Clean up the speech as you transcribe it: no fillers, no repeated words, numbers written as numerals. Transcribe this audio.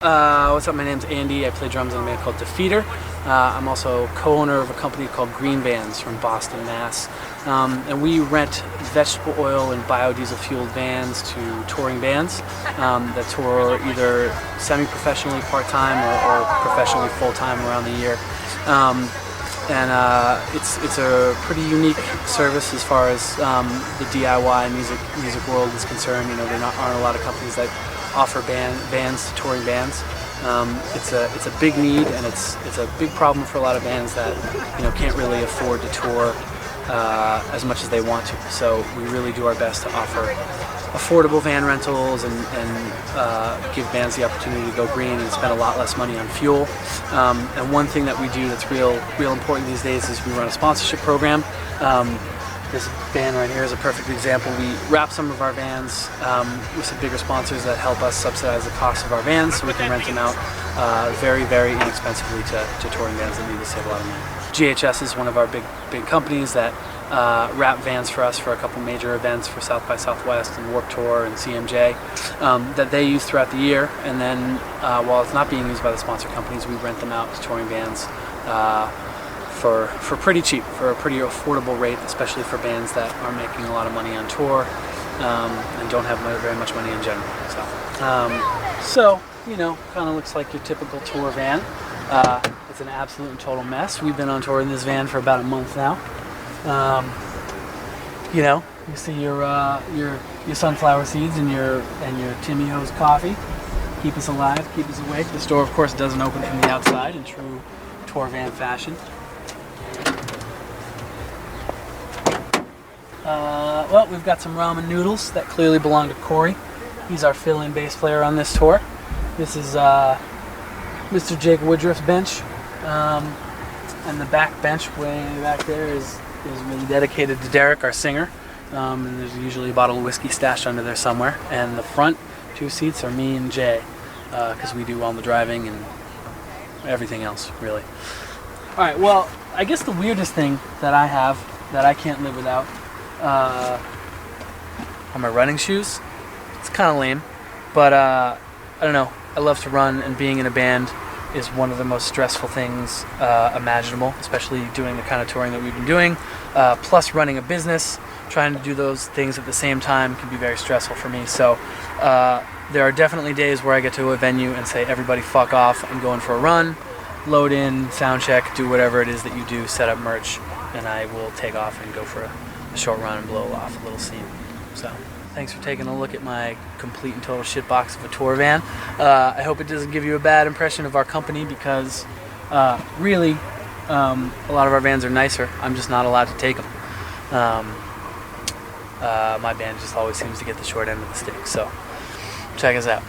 What's up, my name's Andy. I play drums in a band called Defeater. I'm also co-owner of a company called Green Vans from Boston, Mass. And we rent vegetable oil and biodiesel fueled vans to touring bands that tour either semi-professionally part-time or professionally full-time around the year. It's a pretty unique service as far as the DIY music world is concerned. You know, there aren't a lot of companies that offer vans to touring bands. It's a big need, and it's a big problem for a lot of bands that can't really afford to tour as much as they want to. So we really do our best to offer affordable van rentals and give bands the opportunity to go green and spend a lot less money on fuel. And one thing that we do that's real important these days is we run a sponsorship program. This van right here is a perfect example. We wrap some of our vans with some bigger sponsors that help us subsidize the cost of our vans so we can rent them out very, very inexpensively to touring bands that need to save a lot of money. GHS is one of our big companies that wrap vans for us for a couple major events for South by Southwest and Warped Tour and CMJ that they use throughout the year. And then while it's not being used by the sponsor companies, we rent them out to touring bands for pretty cheap, for a pretty affordable rate, especially for bands that are making a lot of money on tour and don't have very much money in general. So kind of looks like your typical tour van. It's an absolute and total mess. We've been on tour in this van for about a month now. You see your sunflower seeds and your Timmy Ho's coffee. Keep us alive, keep us awake. The store, of course, doesn't open from the outside in true tour van fashion. Well, we've got some ramen noodles that clearly belong to Corey. He's our fill-in bass player on this tour. This is Mr. Jake Woodruff's bench, and the back bench way back there is really dedicated to Derek, our singer. And there's usually a bottle of whiskey stashed under there somewhere. And the front two seats are me and Jay, because we do all the driving and everything else, really. All right, well, I guess the weirdest thing that I have that I can't live without are my running shoes. It's kind of lame, but I don't know. I love to run, and being in a band is one of the most stressful things imaginable, especially doing the kind of touring that we've been doing. Plus running a business, trying to do those things at the same time can be very stressful for me. So there are definitely days where I get to a venue and say, everybody fuck off, I'm going for a run, load in, sound check, do whatever it is that you do, set up merch, and I will take off and go for a short run and blow off a little steam. So thanks for taking a look at my complete and total shitbox of a tour van. I hope it doesn't give you a bad impression of our company, because really a lot of our vans are nicer. I'm just not allowed to take them. My band just always seems to get the short end of the stick. So check us out.